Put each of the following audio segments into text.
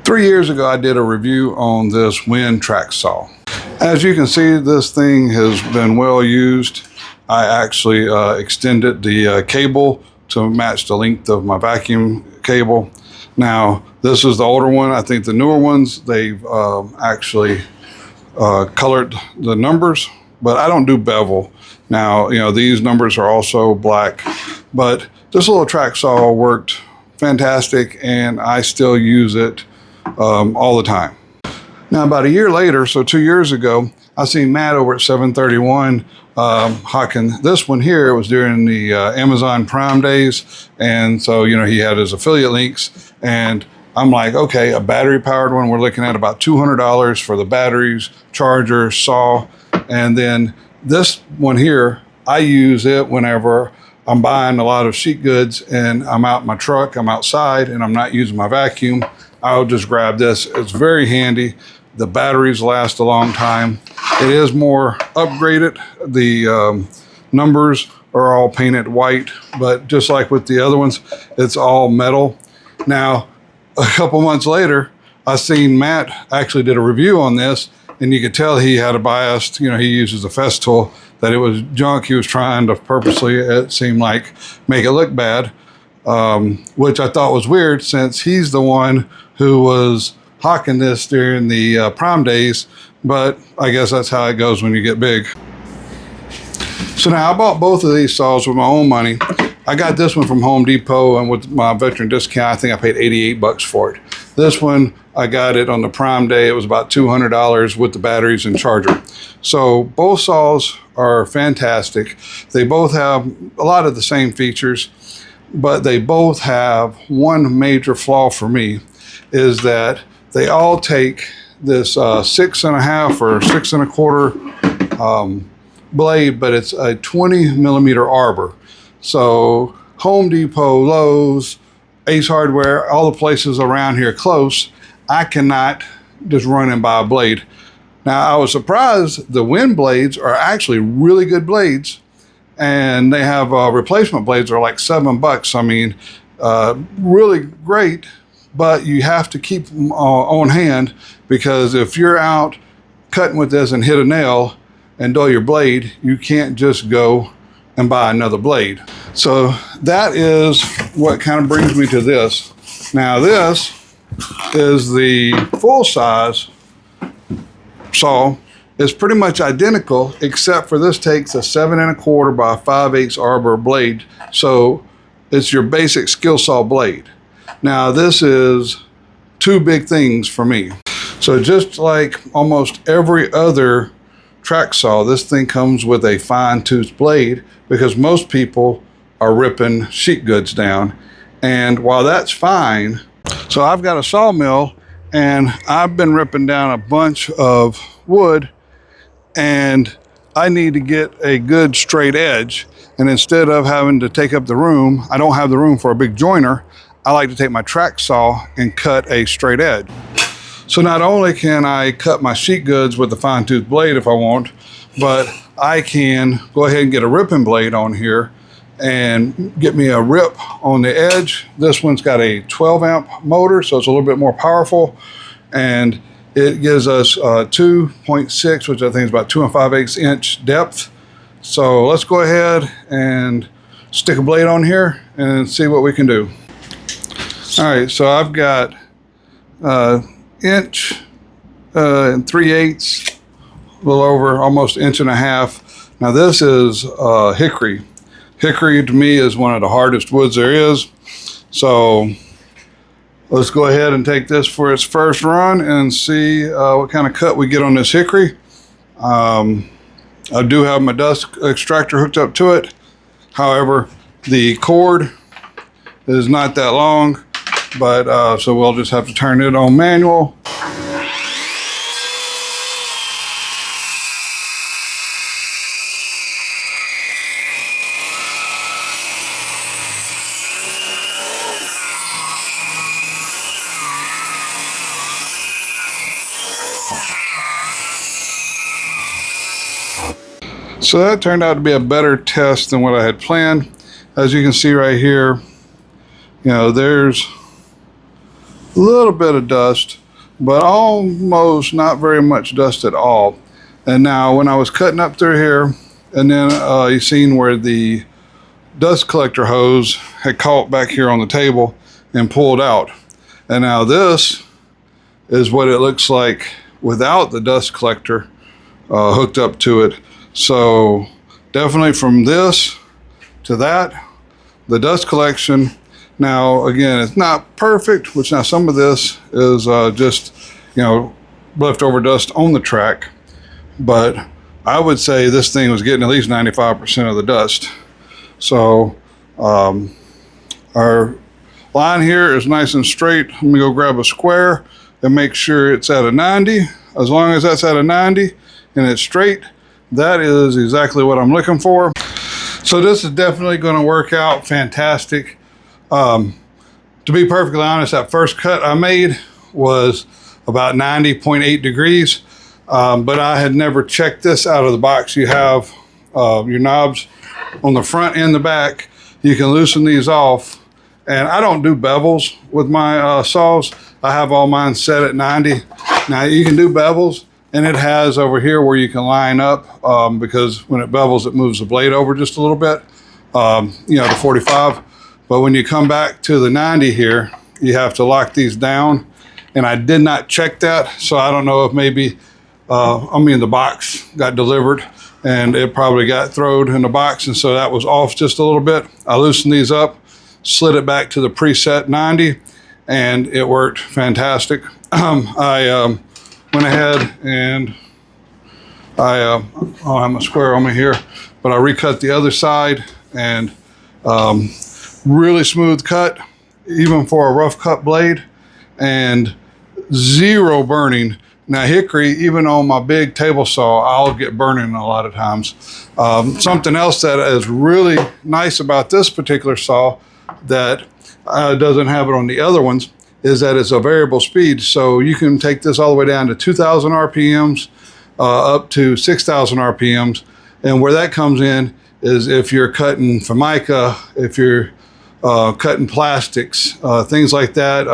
3 years ago, I did a review on this wind track saw. As you can see, this thing has been well used. I actually extended the cable to match the length of my vacuum cable. Now, this is the older one. I think the newer ones, they've actually colored the numbers, but I don't do bevel. Now, you know, these numbers are also black, but this little track saw worked fantastic, and I still use it all the time. Now, about a year later, so 2 years ago, I seen Matt over at 731 hawking this one here. It was during the Amazon Prime days, and so, you know, he had his affiliate links, and I'm like, okay, a battery powered one, we're looking at about $200 for the batteries, charger, saw, and then this one here, I use it whenever I'm buying a lot of sheet goods and I'm out in my truck, I'm outside and I'm not using my vacuum. I'll just grab this. It's very handy. The batteries last a long time. It is more upgraded. The numbers are all painted white, but just like with the other ones, it's all metal. Now, a couple months later, I seen Matt actually did a review on this, and you could tell he had a bias. You know, he uses a Festool, that it was junk. He was trying to purposely, it seemed like, make it look bad, which I thought was weird since he's the one who was hawking this during the Prime days, but I guess that's how it goes when you get big. So now I bought both of these saws with my own money. I got this one from Home Depot, and with my veteran discount, I think I paid 88 bucks for it. This one, I got it on the Prime day. It was about $200 with the batteries and charger. So both saws are fantastic. They both have a lot of the same features, but they both have one major flaw for me, is that they all take this 6.5 or 6.25 blade, but it's a 20 millimeter Arbor. So Home Depot, Lowe's, Ace Hardware, all the places around here close, I cannot just run and buy a blade. Now, I was surprised the wind blades are actually really good blades, and they have replacement blades that are like $7. I mean, really great, but you have to keep them on hand, because if you're out cutting with this and hit a nail and dull your blade, you can't just go and buy another blade. So that is what kind of brings me to this. Now, this is the full size saw. It's pretty much identical, except for this takes a 7.25 by 5/8 Arbor blade. So it's your basic skill saw blade. Now, this is two big things for me. So just like almost every other track saw, this thing comes with a fine tooth blade, because most people are ripping sheet goods down. And while that's fine, so I've got a sawmill and I've been ripping down a bunch of wood, and I need to get a good straight edge. And instead of having to take up the room, I don't have the room for a big joiner, I like to take my track saw and cut a straight edge. So not only can I cut my sheet goods with the fine tooth blade if I want, but I can go ahead and get a ripping blade on here and get me a rip on the edge. This one's got a 12 amp motor, so it's a little bit more powerful, and it gives us 2.6, which I think is about 2 5/8 inch depth. So let's go ahead and stick a blade on here and see what we can do. All right, so I've got inch and 3/8, a little over, almost 1.5 inches. Now this is hickory. Hickory to me is one of the hardest woods there is. So let's go ahead and take this for its first run and see what kind of cut we get on this hickory. I do have my dust extractor hooked up to it. However, the cord is not that long, but so we'll just have to turn it on manual. So that turned out to be a better test than what I had planned. As you can see right here, you know, there's a little bit of dust, but almost not very much dust at all. And now when I was cutting up through here, and then you seen where the dust collector hose had caught back here on the table and pulled out. And now this is what it looks like without the dust collector hooked up to it. So definitely from this to that, the dust collection. Now again, it's not perfect, which now some of this is just, you know, leftover dust on the track, but I would say this thing was getting at least 95% of the dust. So our line here is nice and straight. Let me go grab a square and make sure it's at a 90. As long as that's at a 90 and it's straight, that is exactly what I'm looking for. So this is definitely going to work out fantastic. To be perfectly honest, that first cut I made was about 90.8 degrees, but I had never checked this out of the box. You have your knobs on the front and the back. You can loosen these off, and I don't do bevels with my saws. I have all mine set at 90. Now you can do bevels, and it has over here where you can line up, because when it bevels it moves the blade over just a little bit, you know, to 45. But when you come back to the 90 here, you have to lock these down, and I did not check that, so I don't know if maybe the box got delivered and it probably got thrown in the box, and so that was off just a little bit. I loosened these up, slid it back to the preset 90, and it worked fantastic. I went ahead and I have my square on me here, but I recut the other side, and really smooth cut, even for a rough cut blade, and zero burning. Now hickory, even on my big table saw, I'll get burning a lot of times. Something else that is really nice about this particular saw that doesn't have it on the other ones is that it's a variable speed. So you can take this all the way down to 2,000 RPMs up to 6,000 RPMs. And where that comes in is if you're cutting Formica, if you're cutting plastics, things like that,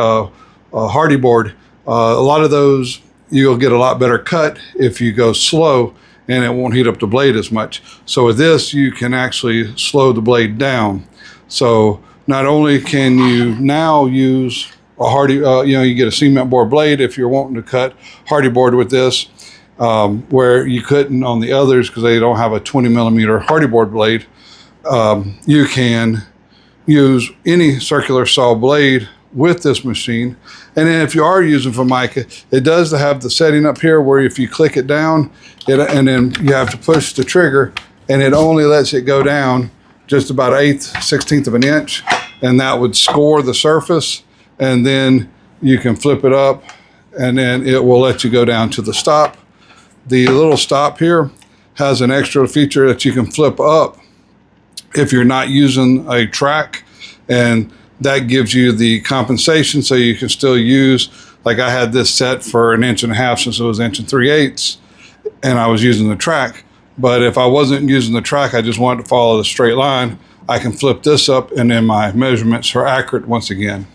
hardy board, a lot of those you'll get a lot better cut if you go slow, and it won't heat up the blade as much. So with this, you can actually slow the blade down. So not only can you now use a hardy, you get a cement bore blade if you're wanting to cut hardy board with this, where you couldn't on the others because they don't have a 20 millimeter hardy board blade. You can use any circular saw blade with this machine. And then if you are using Formica, it does have the setting up here where if you click it down, and then you have to push the trigger, and it only lets it go down just about 1/8, 1/16 of an inch, and that would score the surface, and then you can flip it up, and then it will let you go down to the stop. The little stop here has an extra feature that you can flip up if you're not using a track, and that gives you the compensation so you can still use, like I had this set for 1.5 inches since it was 1 3/8, and I was using the track. But if I wasn't using the track, I just wanted to follow the straight line, I can flip this up, and then my measurements are accurate once again.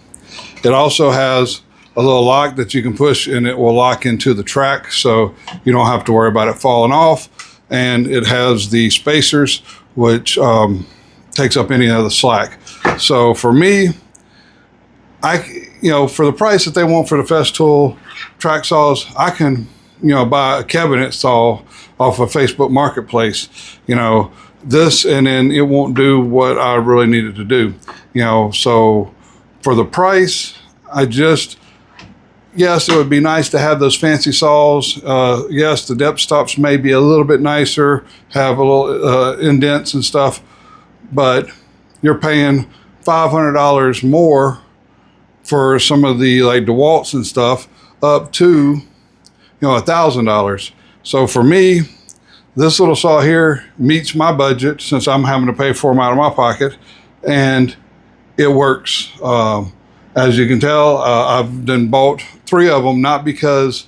It also has a little lock that you can push, and it will lock into the track, so you don't have to worry about it falling off. And it has the spacers, which takes up any of the slack. So for me, for the price that they want for the Festool track saws, I can, buy a cabinet saw off of Facebook Marketplace, this, and then it won't do what I really needed to do, so for the price, yes, it would be nice to have those fancy saws. Yes, the depth stops may be a little bit nicer, have a little indents and stuff, but you're paying $500 more for some of the like DeWalt's and stuff, up to $1,000. So for me, this little saw here meets my budget since I'm having to pay for them out of my pocket, and it works. As you can tell, I've then bought 3 of them, not because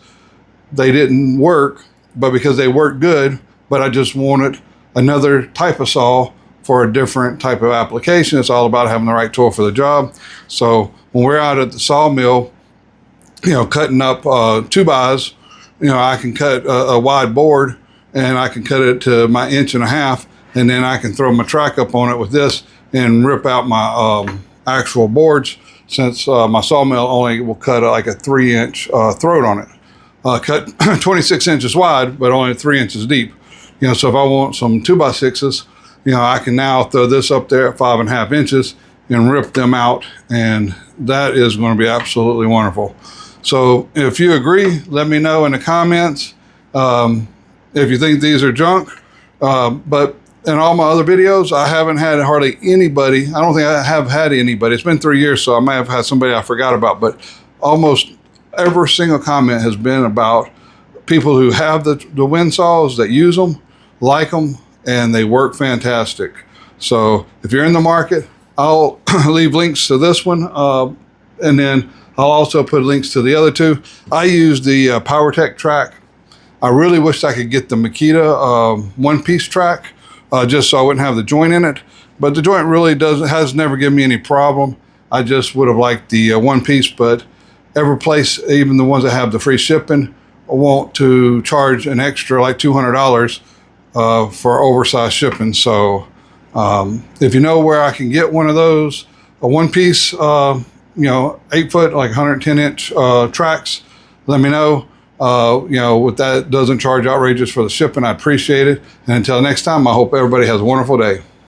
they didn't work, but because they work good, but I just wanted another type of saw for a different type of application. It's all about having the right tool for the job. So when we're out at the sawmill, cutting up 2x, I can cut a wide board and I can cut it to my 1.5 inches, and then I can throw my track up on it with this and rip out my actual boards, since my sawmill only will cut like a 3-inch throat on it. Cut 26 inches wide, but only 3 inches deep. So if I want some 2x6s, I can now throw this up there at 5.5 inches and rip them out, and that is going to be absolutely wonderful. So if you agree, let me know in the comments if you think these are junk. But in all my other videos, I haven't had hardly anybody. I don't think I have had anybody. It's been 3 years, so I may have had somebody I forgot about, but almost every single comment has been about people who have the wind saws, that use them, like them, and they work fantastic. So if you're in the market, I'll leave links to this one, and then I'll also put links to the other two. I use the PowerTech track. I really wished I could get the Makita one-piece track, just so I wouldn't have the joint in it. But the joint really has never given me any problem. I just would have liked the one-piece, but every place, even the ones that have the free shipping, want to charge an extra like $200 for oversized shipping. So if you know where I can get one of those, a one-piece, 8-foot, like 110-inch tracks, let me know. With that doesn't charge outrageous for the shipping, I appreciate it. And until next time, I hope everybody has a wonderful day.